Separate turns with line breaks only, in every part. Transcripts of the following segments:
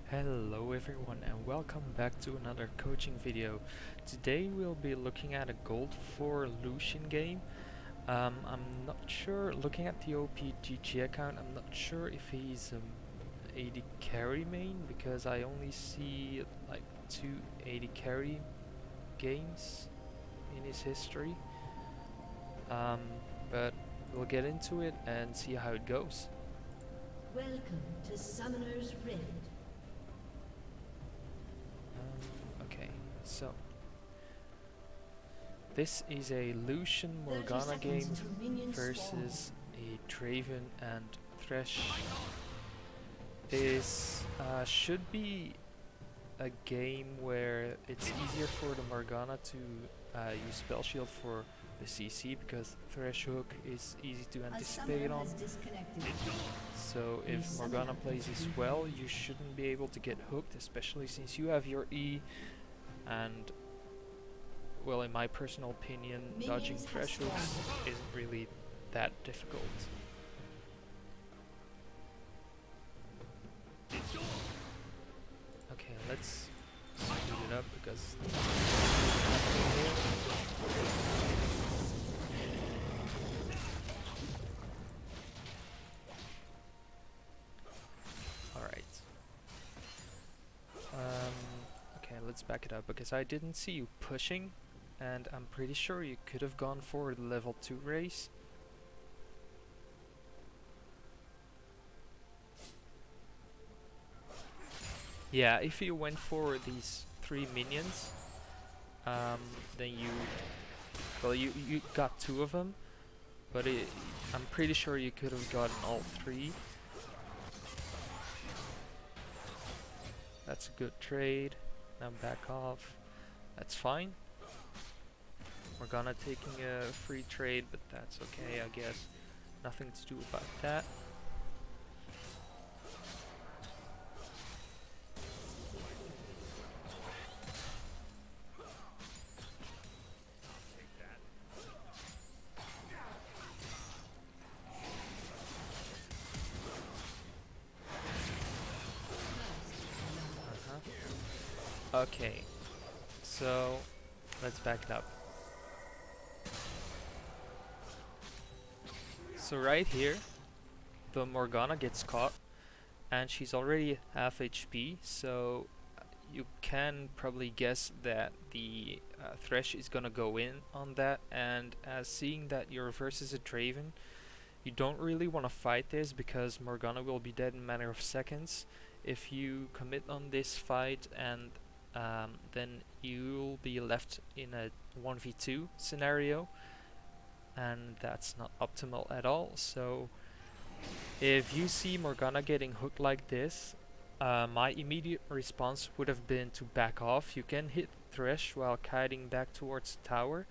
Hello everyone and welcome back to another coaching video. Today we'll be looking at a gold 4 Lucian game. I'm not sure, looking at the OPGG account, I'm not sure if he's AD carry main because I only see like 2 AD carry games in his history. But we'll get into it and see how it goes.
Welcome to Summoner's Rift.
Okay, so this is a Lucian Morgana game versus a Draven and Thresh. This should be a game where it's easier for the Morgana to use Spell Shield for the CC because Thresh Hook is easy to anticipate on. So if Morgana plays this well, you shouldn't be able to get hooked, especially since you have your E, and well, in my personal opinion, dodging Thresh Hooks isn't really that difficult. Okay, let's speed it up because alright. Okay, let's back it up because I didn't see you pushing, and I'm pretty sure you could have gone for the level 2 race. Yeah, if you went for these 3 minions, then you got 2 of them, but I'm pretty sure you could have gotten all 3. That's a good trade. Now back off. That's fine. Morgana taking a free trade, but that's okay, I guess. Nothing to do about that. Okay, so let's back it up. So right here, the Morgana gets caught, and she's already half HP, so you can probably guess that the Thresh is gonna go in on that, and seeing that your reverse is a Draven, you don't really want to fight this because Morgana will be dead in a matter of seconds. If you commit on this fight, and then you'll be left in a 1v2 scenario, and that's not optimal at all. So if you see Morgana getting hooked like this, my immediate response would have been to back off. You can hit Thresh while kiting back towards the tower,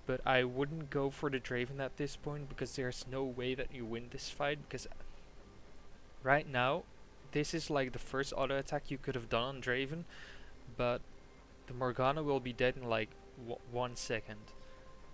but I wouldn't go for the Draven at this point because there's no way that you win this fight, because right now this is like the first auto attack you could have done on Draven, but the Morgana will be dead in like 1 second,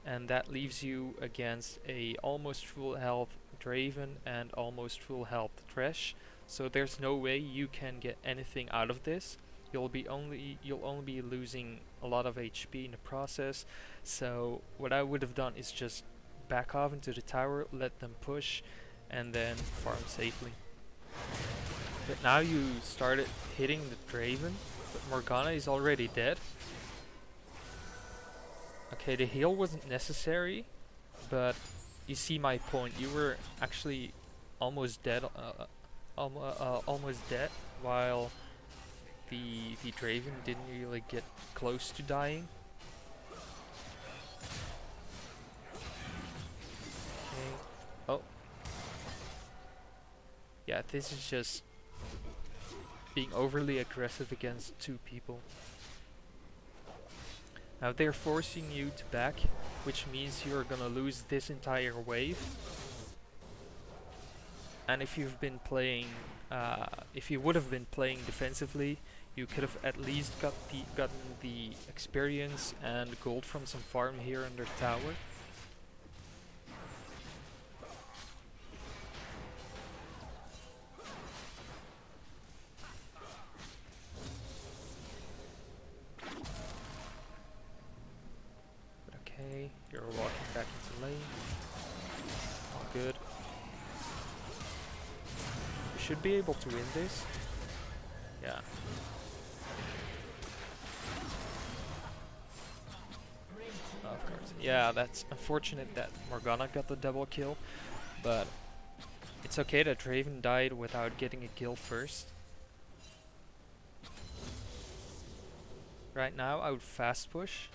and that leaves you against a almost full health Draven and almost full health Thresh, so there's no way you can get anything out of this. You'll only be losing a lot of HP in the process. So what I would have done is just back off into the tower, let them push, and then farm safely. But now you started hitting the Draven, but Morgana is already dead. Okay, the heal wasn't necessary, but you see my point. You were actually almost dead, almost dead, while the Draven didn't really get close to dying. Okay. Oh. Yeah, this is just being overly aggressive against 2 people. Now they're forcing you to back, which means you're gonna lose this entire wave. And if you've been playing, if you would have been playing defensively, you could have at least gotten the experience and gold from some farm here under tower. should be able to win this. Yeah. Of course. Yeah, that's unfortunate that Morgana got the double kill, but it's okay that Draven died without getting a kill first. Right now, I would fast push.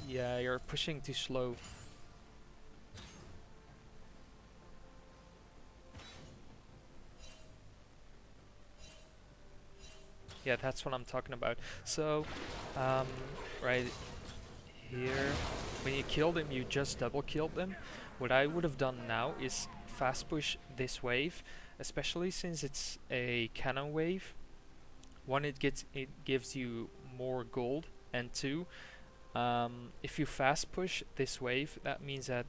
Yeah, you're pushing too slow. Yeah, that's what I'm talking about. So, right here, when you killed him, you just double killed them. What I would have done now is fast push this wave, especially since it's a cannon wave. One, it gives you more gold, and two, if you fast push this wave, that means that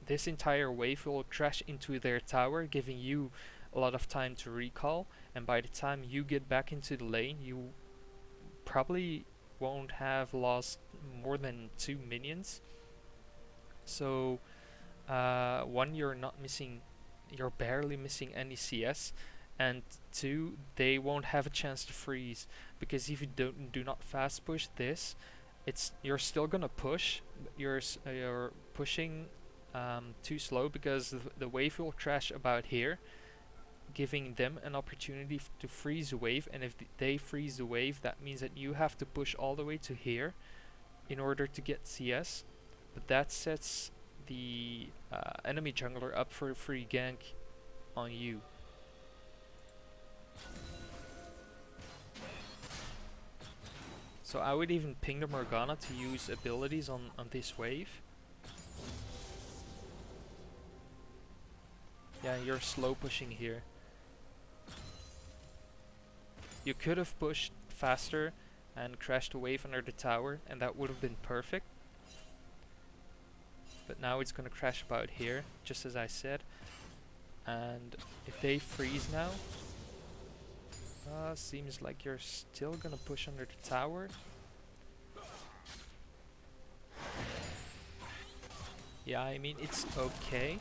this entire wave will crash into their tower, giving you a lot of time to recall, and by the time you get back into the lane, you probably won't have lost more than 2 minions. So one, you're barely missing any CS, and two, they won't have a chance to freeze, because if you do not fast push this, you're still gonna push, but you're pushing too slow, because the wave will crash about here, giving them an opportunity to freeze the wave, and if they freeze the wave, that means that you have to push all the way to here in order to get CS, but that sets the enemy jungler up for a free gank on you. So I would even ping the Morgana to use abilities on this wave. Yeah, you're slow pushing here. You could have pushed faster and crashed the wave under the tower, and that would have been perfect. But now it's gonna crash about here, just as I said. And if they freeze now, seems like you're still gonna push under the tower. Yeah, I mean, it's okay.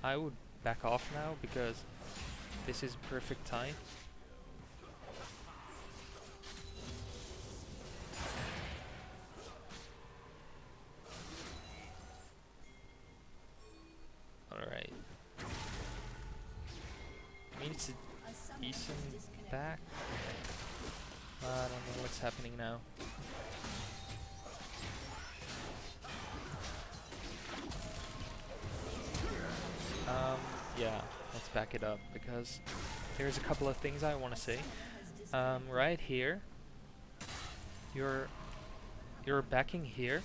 I would back off now, because this is perfect time. Alright. I mean, it's a decent back. I don't know what's happening now. Yeah, let's back it up, because there's a couple of things I want to say. Right here, you're backing here,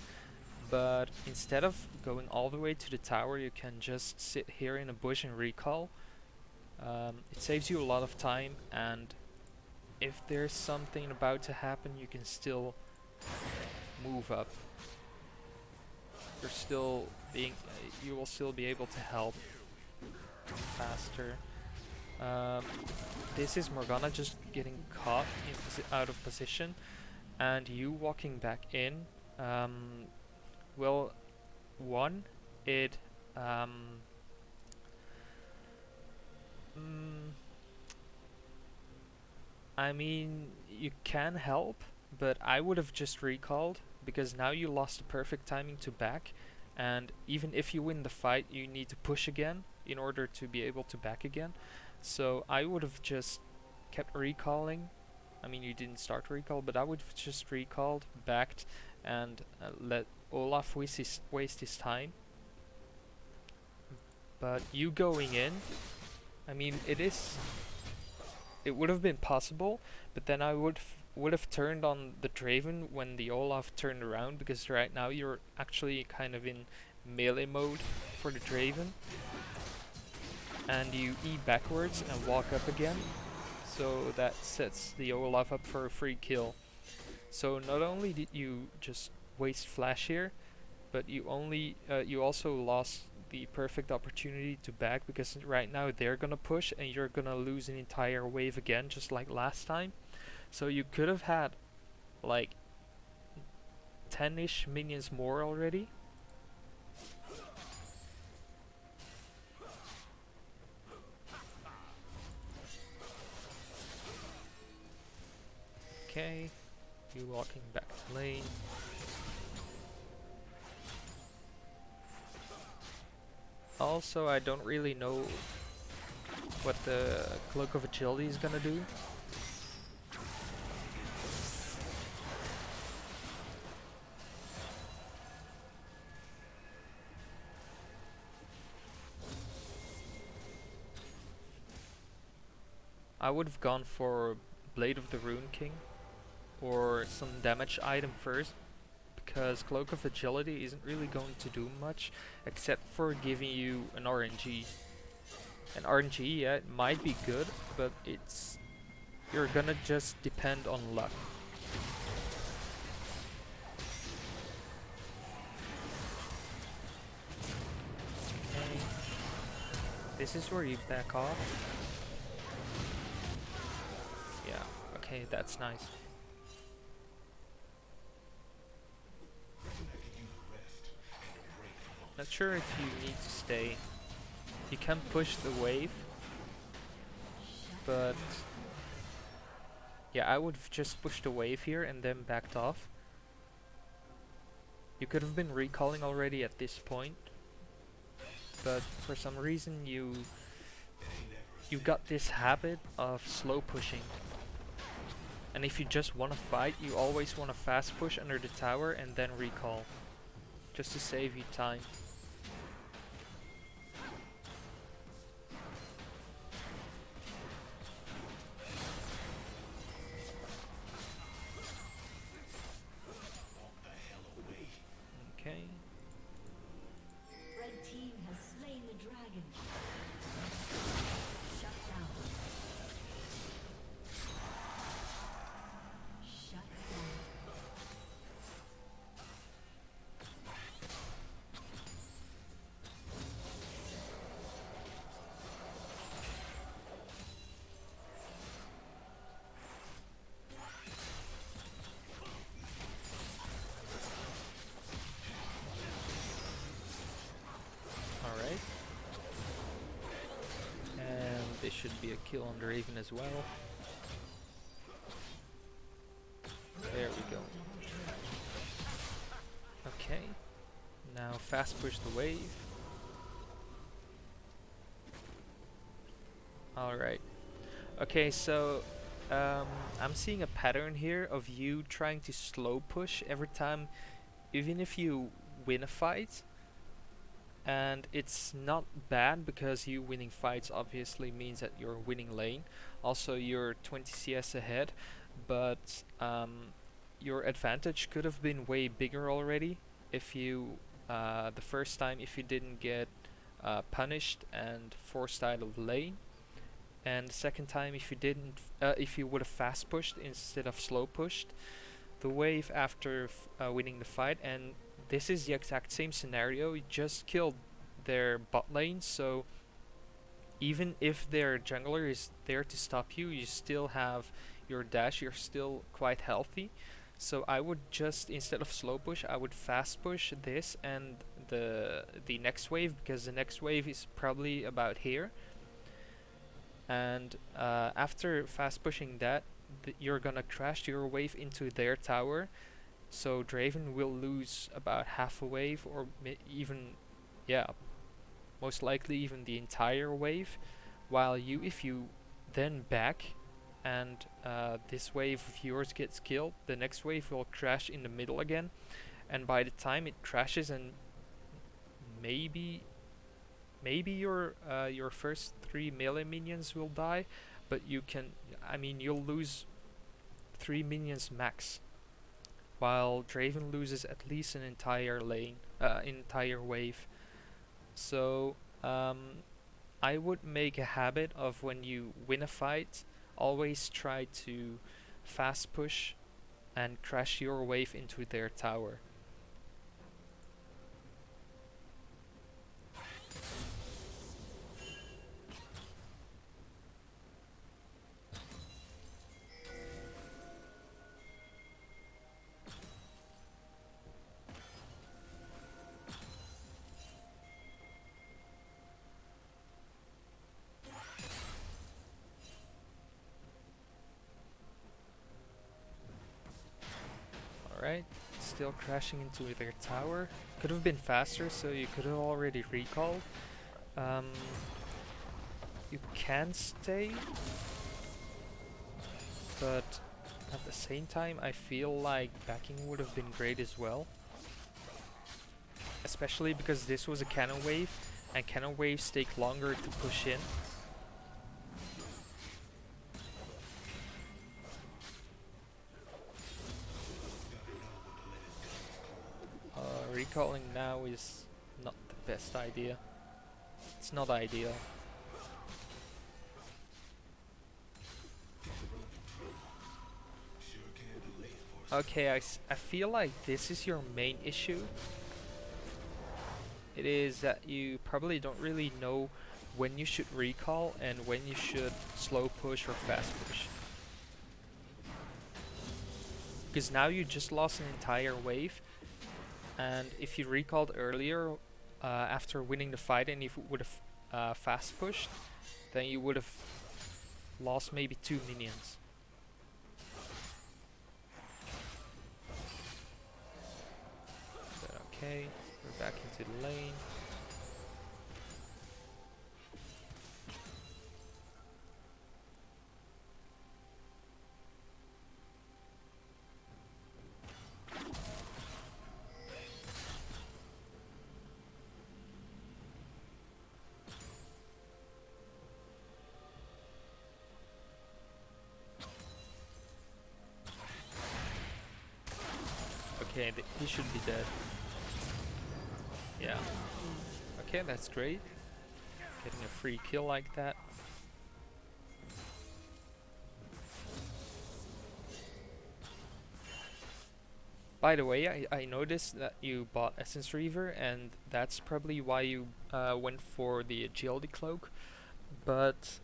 but instead of going all the way to the tower, you can just sit here in a bush and recall. It saves you a lot of time, and if there's something about to happen, you can still move up. You're still being, you will still be able to help faster. This is Morgana just getting caught out of position, and you walking back in. Well, one, it I mean, you can help, but I would have just recalled, because now you lost the perfect timing to back, and even if you win the fight, you need to push again in order to be able to back again. So I would have just kept recalling. I mean, you didn't start recall, but I would have just recalled, backed, and let Olaf waste his time. But you going in, I mean, it would have been possible, but then I would have turned on the Draven when the Olaf turned around, because right now you're actually kind of in melee mode for the Draven, and you E backwards and walk up again, so that sets the Olaf up for a free kill. So not only did you just waste flash here, but you also lost the perfect opportunity to back, because right now they're gonna push and you're gonna lose an entire wave again, just like last time. So you could have had like 10-ish minions more already. Okay, you walking back to lane. Also, I don't really know what the Cloak of Agility is gonna do. I would have gone for Blade of the Rune King or some damage item first, because Cloak of Agility isn't really going to do much except for giving you an RNG. An RNG, yeah, it might be good, but you're gonna just depend on luck. Okay. This is where you back off. Yeah, okay, that's nice. Not sure if you need to stay. You can push the wave, but yeah, I would have just pushed the wave here and then backed off. You could have been recalling already at this point, but for some reason you got this habit of slow pushing. And if you just want to fight, you always want to fast push under the tower and then recall, just to save you time. Okay.
Red team has slain the dragon. Shut down. Shut down.
Alright. And this should be a kill on Draven as well. There we go. Okay. Now fast push the wave. Alright. Okay, so I'm seeing a pattern here of you trying to slow push every time, even if you win a fight. And it's not bad, because you winning fights obviously means that you're winning lane. Also, you're 20 CS ahead, but your advantage could have been way bigger already if you, the first time, if you didn't get punished and forced out of lane. And the second time, if you didn't, if you would have fast pushed instead of slow pushed the wave after winning the fight. And this is the exact same scenario. You just killed their bot lane, so even if their jungler is there to stop you, you still have your dash, you're still quite healthy. So I would just, instead of slow push, I would fast push this and the next wave, because the next wave is probably about here. And after fast pushing that, you're gonna crash your wave into their tower. So Draven will lose about half a wave, or even, yeah, most likely even the entire wave. While you, if you then back and this wave of yours gets killed, the next wave will crash in the middle again. And by the time it crashes, and maybe your first 3 melee minions will die, but you can, I mean, you'll lose 3 minions max, while Draven loses at least an entire lane, entire wave. So I would make a habit of, when you win a fight, always try to fast push and crash your wave into their tower. Alright, still crashing into their tower. Could have been faster, so you could have already recalled. You can stay, but at the same time I feel like backing would have been great as well. Especially because this was a cannon wave, and cannon waves take longer to push in. Recalling now is not the best idea. It's not ideal. Okay, I feel like this is your main issue. It is that you probably don't really know when you should recall and when you should slow push or fast push. Because now you just lost an entire wave, and if you recalled earlier after winning the fight and if you would have fast pushed, then you would have lost maybe 2 minions. But okay, we're back into the lane. Okay, he should be dead. Yeah. Okay, that's great. Getting a free kill like that. By the way, I noticed that you bought Essence Reaver, and that's probably why you went for the Agility Cloak. But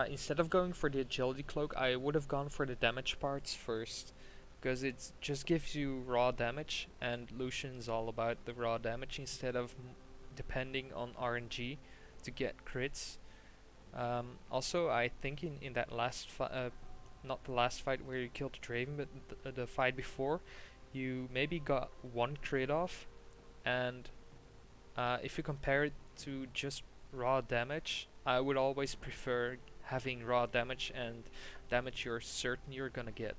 instead of going for the Agility Cloak, I would have gone for the damage parts first. Because it just gives you raw damage, and Lucian's all about the raw damage instead of depending on RNG to get crits. Also, I think in that last not the last fight where you killed Draven, but the fight before, you maybe got 1 crit off, and if you compare it to just raw damage, I would always prefer having raw damage and damage you're certain you're gonna get.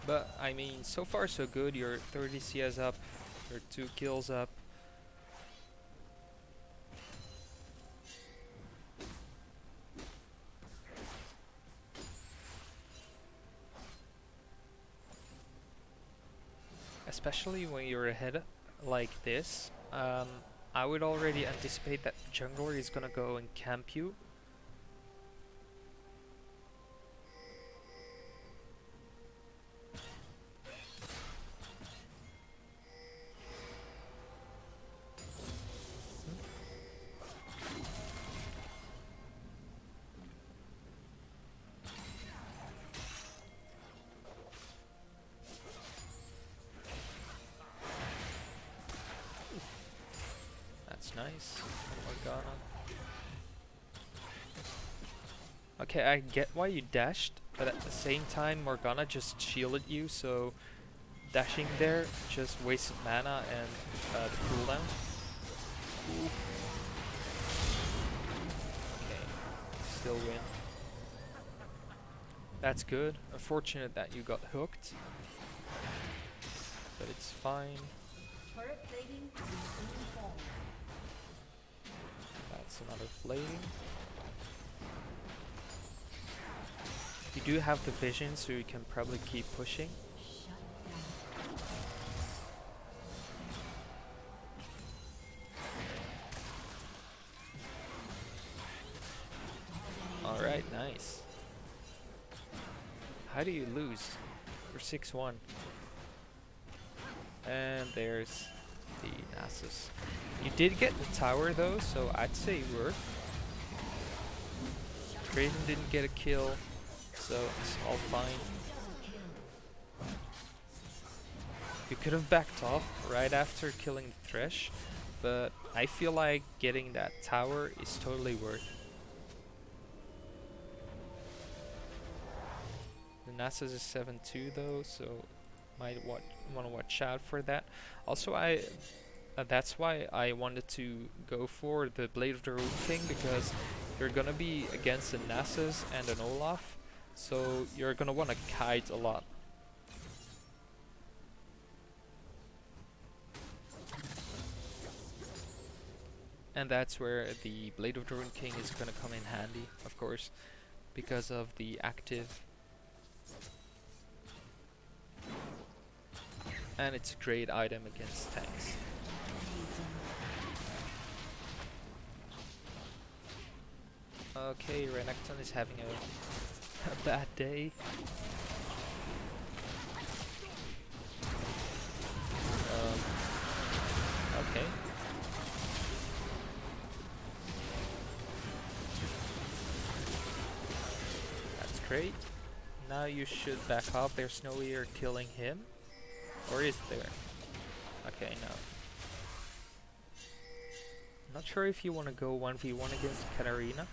But I mean, so far so good. You're 30 CS up, you're 2 kills up. Especially when you're ahead like this, I would already anticipate that jungler is gonna go and camp you. Nice. Morgana. Okay, I get why you dashed, but at the same time Morgana just shielded you, so dashing there just wasted mana and the cooldown. Ooh. Okay, still win. That's good. Unfortunate that you got hooked, but it's fine. That's another plating. You do have the vision, so you can probably keep pushing. Alright, nice. How do you lose? We're 6-1. And there's the Nasus. You did get the tower though, so I'd say worth. Draven didn't get a kill, so it's all fine. You could have backed off right after killing the Thresh, but I feel like getting that tower is totally worth. Nasus is 7-2 though, so might want to watch out for that. Also, that's why I wanted to go for the Blade of the Rune King, because you're gonna be against a Nasus and an Olaf, so you're gonna want to kite a lot. And that's where the Blade of the Rune King is gonna come in handy, of course, because of the active. And it's a great item against tanks. Okay, Renekton is having a bad day. Okay. That's great. Now you should back off. There's no way you're killing him. Or is there? Okay, no. Not sure if you want to go 1v1 against Katarina.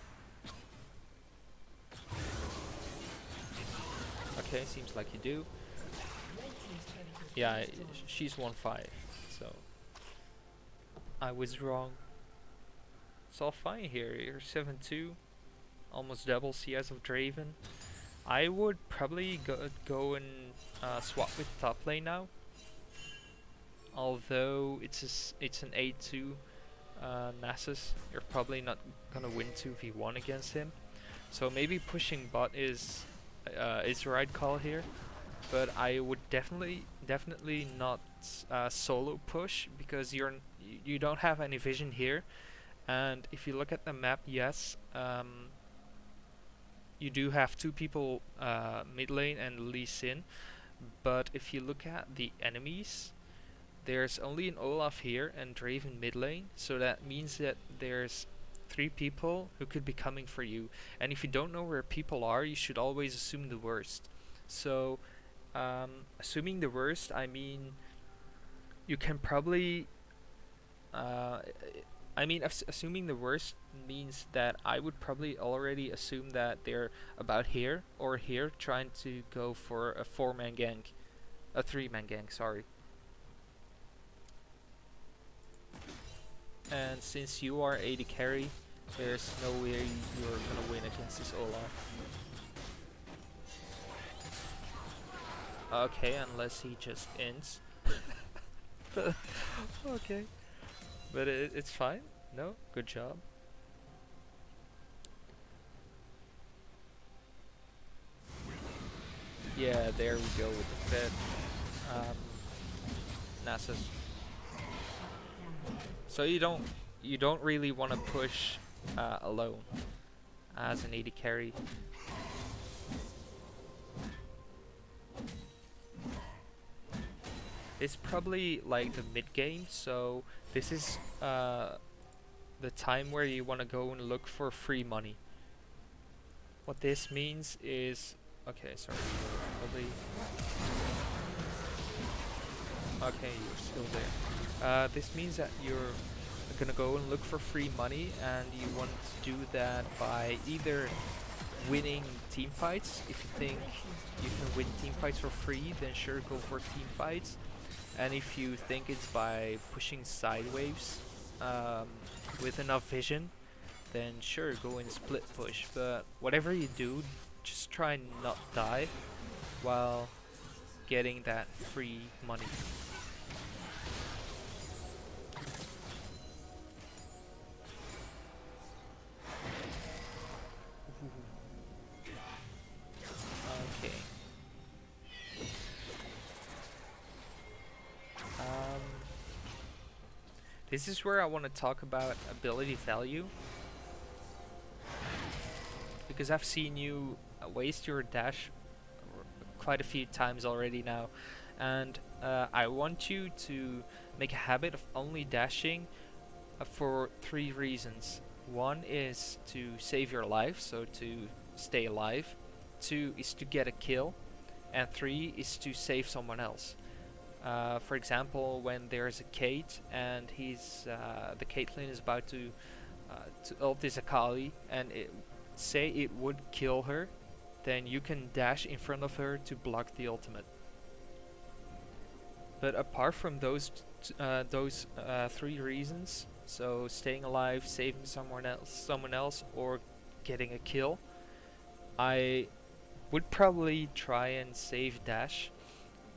Okay, seems like you do. Yeah, she's 1-5, so I was wrong. It's all fine here. You're 7-2, almost double CS of Draven. I would probably go and swap with top lane now. Although it's an 8-2 Nasus, you're probably not gonna win 2v1 against him. So maybe pushing bot is the right call here. But I would definitely not solo push, because you don't have any vision here. And if you look at the map, yes, you do have two people mid lane and Lucian. But if you look at the enemies, there's only an Olaf here and Draven mid lane, so that means that there's 3 people who could be coming for you. And if you don't know where people are, you should always assume the worst. So assuming the worst, I mean, you can probably assuming the worst means that I would probably already assume that they're about here or here, trying to go for a 4-man gank, a 3-man gank, sorry. And since you are AD carry, there's no way you're gonna win against this Olaf. Okay, unless he just ends. Okay. But it's fine. No? Good job. Yeah, there we go with the Fed. Nasus. So you don't really want to push alone as an AD carry. It's probably like the mid game, so this is the time where you want to go and look for free money. What this means is, okay, sorry, probably. Okay, you're still there. This means that you're gonna go and look for free money, and you want to do that by either winning team fights. If you think you can win team fights for free, then sure, go for team fights. And if you think it's by pushing sideways with enough vision, then sure, go and split push. But whatever you do, just try and not die while getting that free money. Okay. This is where I want to talk about ability value, because I've seen you waste your dash quite a few times already now, and I want you to make a habit of only dashing for 3 reasons. 1 is to save your life, so to stay alive. 2 is to get a kill, and 3 is to save someone else. For example, when there's a Kate and the Caitlyn is about to ult this Akali, and say it would kill her, then you can dash in front of her to block the ultimate. But apart from those three reasons, so staying alive, saving someone else, or getting a kill, I would probably try and save dash,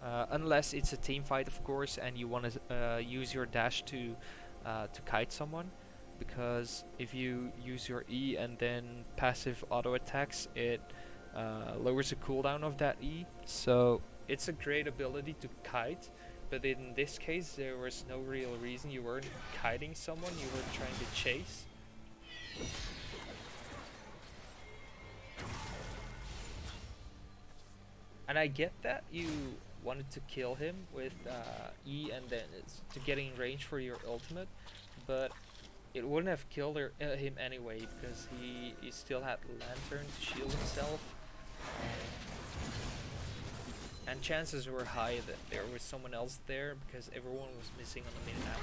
unless it's a team fight, of course, and you want to use your dash to kite someone. Because if you use your E and then passive auto attacks, it lowers the cooldown of that E. So it's a great ability to kite, but in this case there was no real reason. You weren't kiting someone, you were trying to chase. And I get that you wanted to kill him with E and then to get in range for your ultimate, but it wouldn't have killed him anyway, because he still had Lantern to shield himself. And chances were high that there was someone else there, because everyone was missing on the mini-map.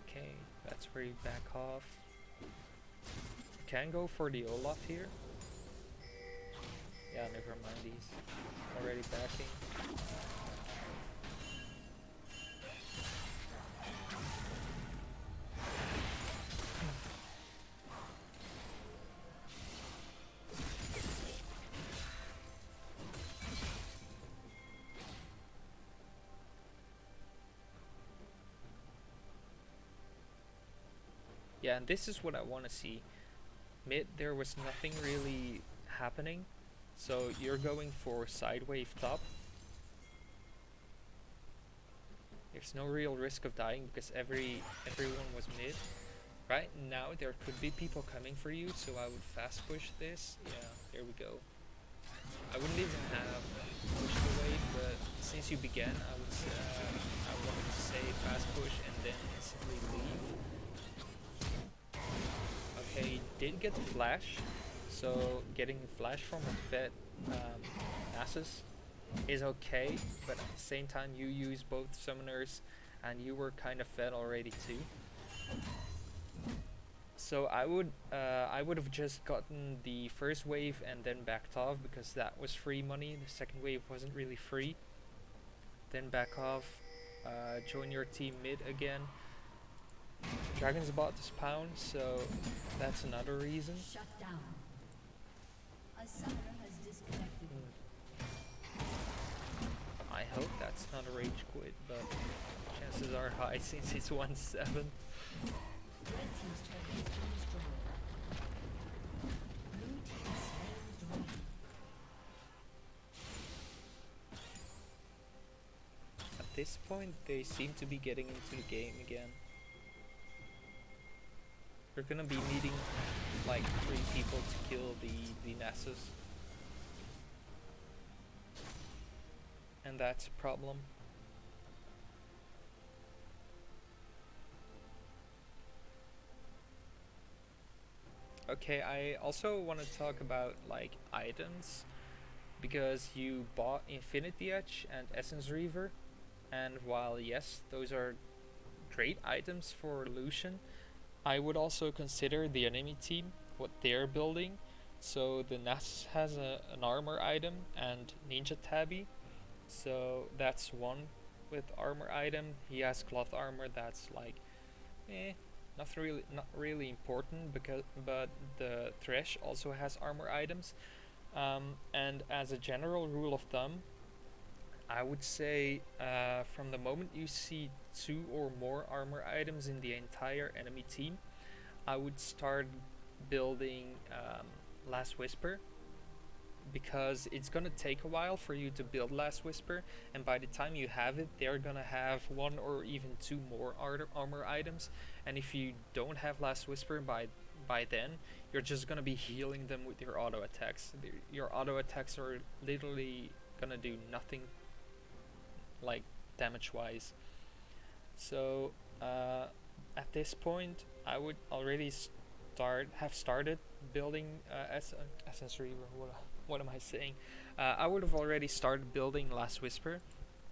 Okay, that's where you back off. Can go for the Olaf here. Yeah, never mind, he's already backing. Yeah, and this is what I want to see. Mid, there was nothing really happening, so you're going for side wave top. There's no real risk of dying because everyone was mid. Right now there could be people coming for you, so I would fast push this. Yeah, there we go. I wouldn't even have pushed the wave, but since you began, I wanted to say fast push and then instantly leave. Okay, he did get the flash, so getting the flash from a fed Nasus is okay, but at the same time you use both summoners and you were kind of fed already too. So I would have just gotten the first wave and then backed off, because that was free money. The second wave wasn't really free. Then back off, join your team mid again. Dragon's about to spawn, so that's another reason.
Shut down. A summoner has disconnected.
I hope that's not a rage quit, but chances are high since it's 1-7.
Red team's turret has been destroyed. Blue team slain the dragon.
At this point, they seem to be getting into the game again. We're gonna be needing like 3 people to kill the Nasus. And that's a problem. Okay, I also want to talk about like items, because you bought Infinity Edge and Essence Reaver, and while yes, those are great items for Lucian, I would also consider the enemy team, what they're building. So the Nasus has an armor item and Ninja Tabby, so that's one with armor item. He has cloth armor, that's like not really important, but the Thresh also has armor items. And as a general rule of thumb, I would say from the moment you see 2 or more armor items in the entire enemy team, I would start building Last Whisper, because it's gonna take a while for you to build Last Whisper, and by the time you have it, they're gonna have 1 or even 2 more armor items, and if you don't have Last Whisper by then, you're just gonna be healing them with your auto attacks. Your auto attacks are literally gonna do nothing, like damage wise. So at this point, I would already have started building Essence Reaver. What am I saying? I would have already started building Last Whisper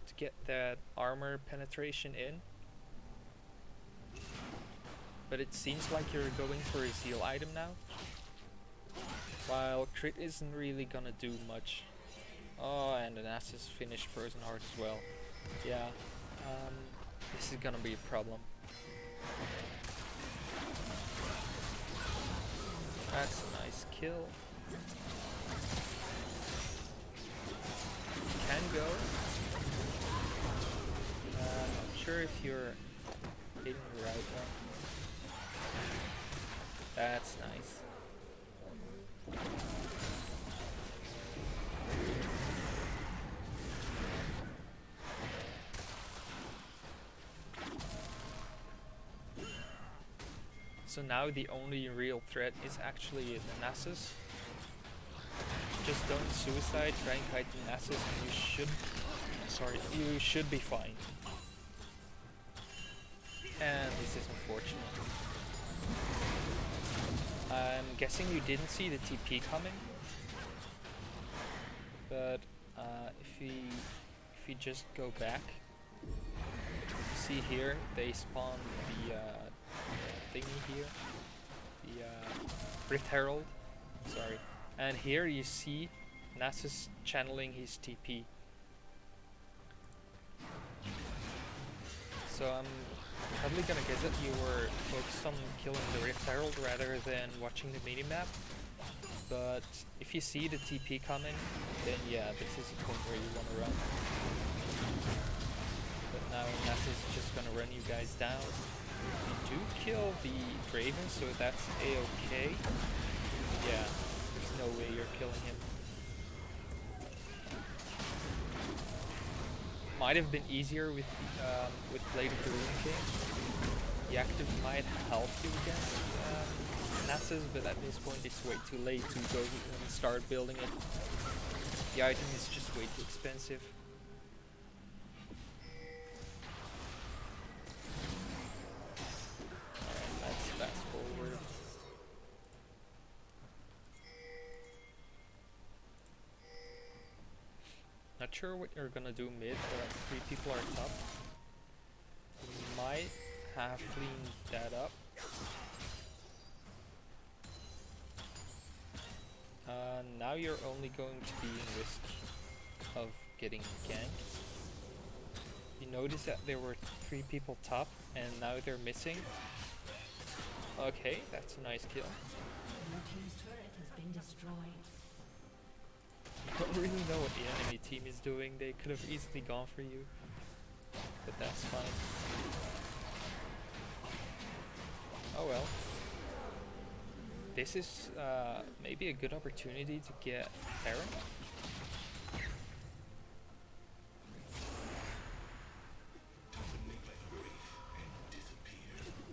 to get that armor penetration in. But it seems like you're going for a Zeal item now. While crit isn't really gonna do much. Oh, and an Nasus finished Frozen Heart as well. Yeah, this is gonna be a problem. That's a nice kill. Can go. Not sure if you're hitting the right one. That's nice. So now the only real threat is actually the Nasus. Just don't suicide, try and kite the Nasus and you should be fine. And this is unfortunate. I'm guessing you didn't see the TP coming. But if you just go back, see here, they spawn the thingy here, the Rift Herald, sorry. And here you see Nasus channeling his TP. So I'm probably gonna guess that you were focused on killing the Rift Herald rather than watching the minimap. But if you see the TP coming, then yeah, this is the point where you want to run. But now Nasus is just gonna run you guys down. You do kill the Draven, so that's a-okay. Yeah, there's no way you're killing him. Might have been easier with Blade of the Rune King. The active might help you against Nasus, but at this point it's way too late to go and start building it. The item is just way too expensive. Alright, let's fast forward. Not sure what you're gonna do mid, but 3 people are top. You might have cleaned that up. Now you're only going to be in risk of getting ganked. You notice that there were 3 people top and now they're missing. Okay, that's a nice kill.
Your team's turret has been destroyed.
I don't really know what the enemy team is doing. They could have easily gone for you, but that's fine. Oh well. This is maybe a good opportunity to get Terran.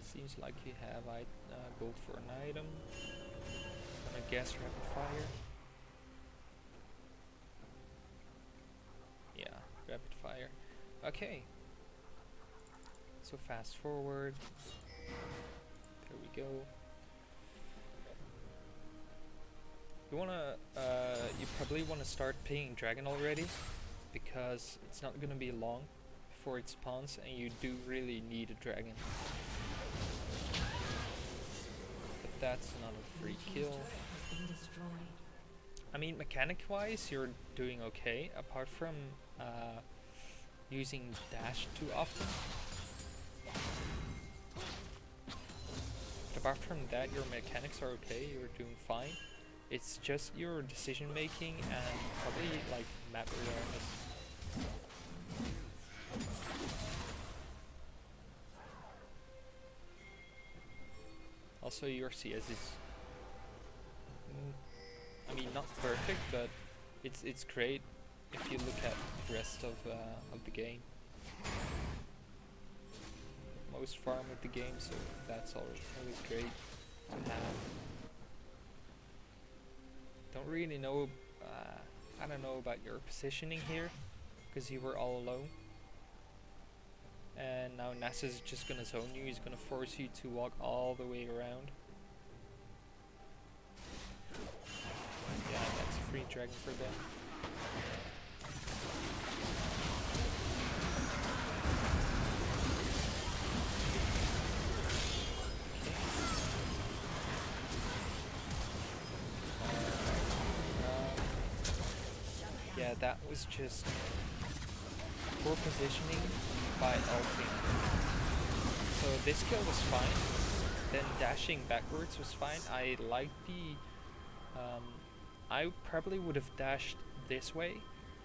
Seems like you have gold for an item. Gonna guess rapid fire. Yeah, rapid fire. Okay. So fast forward. There we go. You probably wanna start pinging dragon already, because it's not gonna be long before it spawns, and you do really need a dragon. But that's not a free kill. I mean, mechanic-wise, you're doing okay, apart from using dash too often. But apart from that, your mechanics are okay, you're doing fine. It's just your decision making and probably like map awareness. Also, your CS is, I mean, not perfect, but it's great if you look at the rest of the game. Most farm with the game, so that's always great to have. Don't really know, I don't know about your positioning here, because you were all alone. And now Nasus is just gonna zone you, he's gonna force you to walk all the way around. Yeah, that's a free dragon for them. Okay. that was just poor positioning by ulting. So this kill was fine. Then dashing backwards was fine. I like the... I probably would have dashed this way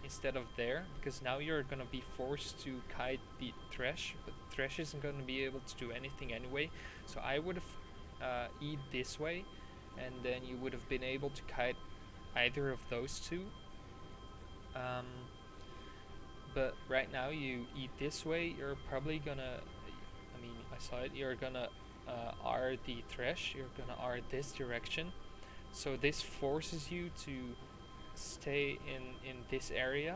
instead of there, because now you're gonna be forced to kite the Thresh, but Thresh isn't gonna be able to do anything anyway. So I would have E'd this way, and then you would have been able to kite either of those two. But right now you eat this way, you're probably gonna, I mean, I saw it, you're gonna R the Thresh, you're gonna R this direction. So this forces you to stay in this area.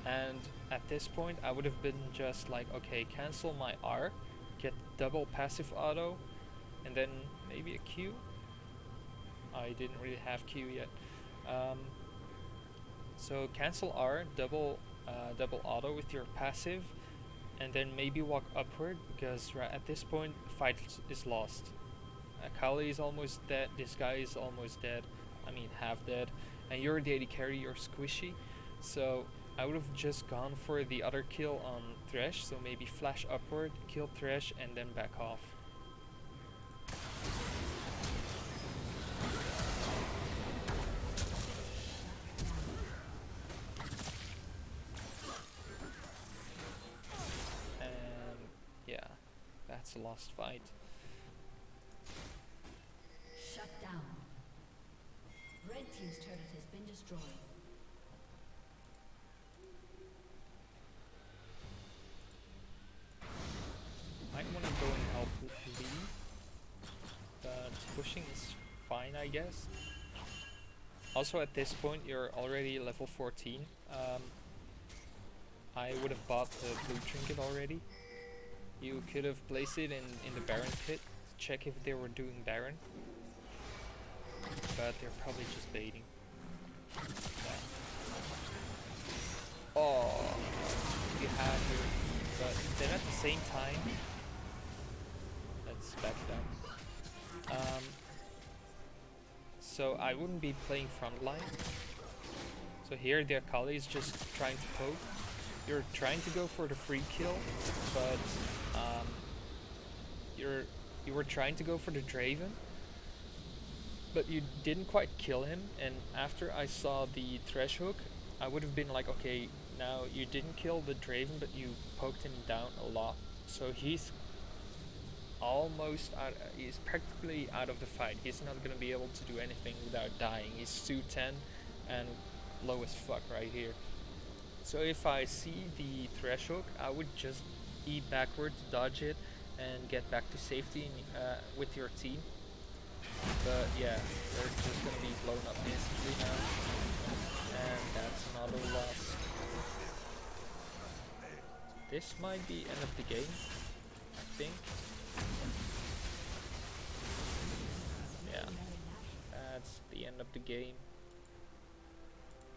And at this point I would have been just like, okay, cancel my R, get double passive auto, and then maybe a Q. I didn't really have Q yet. So cancel R, double auto with your passive, and then maybe walk upward, because right at this point the fight is lost. Kali is almost dead, this guy is almost dead, I mean half dead, and you're the AD carry, you're squishy. So I would have just gone for the other kill on Thresh, so maybe flash upward, kill Thresh, and then back off. And yeah, that's a lost fight.
Shut down. Red team's turret has been destroyed.
Might want to go and help Lee, but pushing is fine, I guess. Also at this point you're already level 14. I would have bought the blue trinket already. You could have placed it in the Baron pit to check if they were doing Baron. But they're probably just baiting. Yeah. Oh, you had her. But then at the same time, let's back down. So I wouldn't be playing frontline. So here the Akali is just trying to poke. You're trying to go for the free kill, but you were trying to go for the Draven, but you didn't quite kill him. And after I saw the Thresh hook, I would have been like, okay, now you didn't kill the Draven, but you poked him down a lot. So he's almost out, he's practically out of the fight. He's not gonna be able to do anything without dying. He's 210 and low as fuck right here. So if I see the Thresh hook, I would just E backward to dodge it and get back to safety with your team. But yeah, they're just gonna be blown up instantly now, and that's another loss. This might be end of the game, I think. Yeah, that's the end of the game.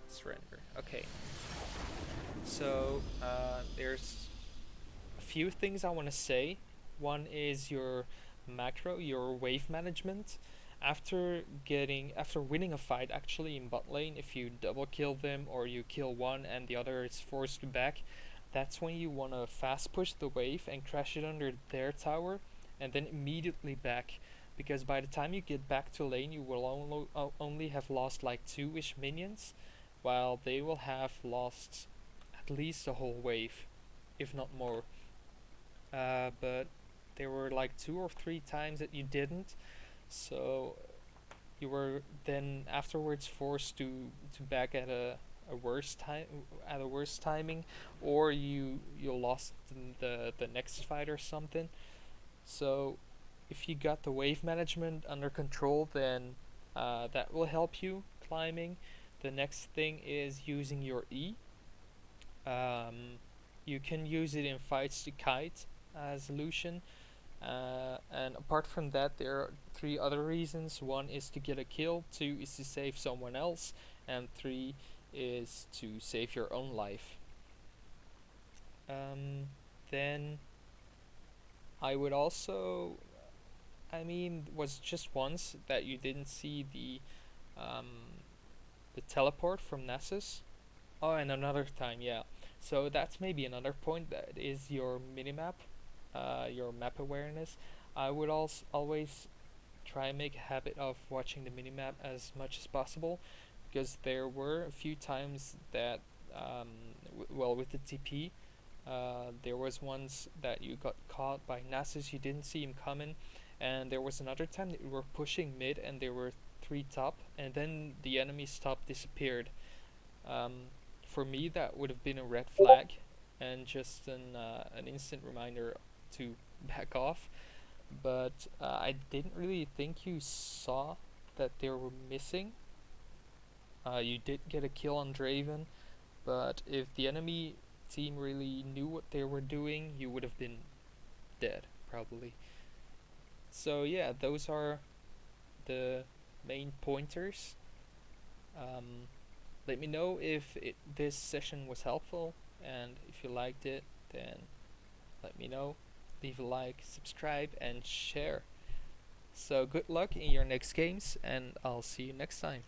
Surrender. Okay. So there's a few things I want to say. One is your macro, your wave management. After winning a fight actually in bot lane, if you double kill them or you kill one and the other is forced to back, that's when you want to fast push the wave and crash it under their tower and then immediately back, because by the time you get back to lane you will only have lost like 2-ish minions, while they will have lost at least a whole wave, if not more. But there were like 2 or 3 times that you didn't, so you were then afterwards forced to back at a worse timing, or you lost the next fight or something. So if you got the wave management under control, then that will help you climbing. The next thing is using your E. You can use it in fights to kite as Lucian. And apart from that, there are 3 other reasons. 1 is to get a kill, 2 is to save someone else, and 3 is to save your own life. Then I would also I mean, was just once that you didn't see the teleport from Nessus. Oh, and another time, yeah. So that's maybe another point, that is your minimap, your map awareness. I would also always try and make a habit of watching the minimap as much as possible, because there were a few times that, well, with the TP, there was once that you got caught by Nasus, you didn't see him coming, and there was another time that you were pushing mid and there were 3 top, and then the enemy's top disappeared. Um, for me, that would have been a red flag and just an instant reminder to back off. But I didn't really think you saw that they were missing. You did get a kill on Draven, but if the enemy team really knew what they were doing, you would have been dead, probably. So yeah, those are the main pointers. Um, Let me know if this session was helpful, and if you liked it, then let me know. Leave a like, subscribe, and share. So good luck in your next games, and I'll see you next time.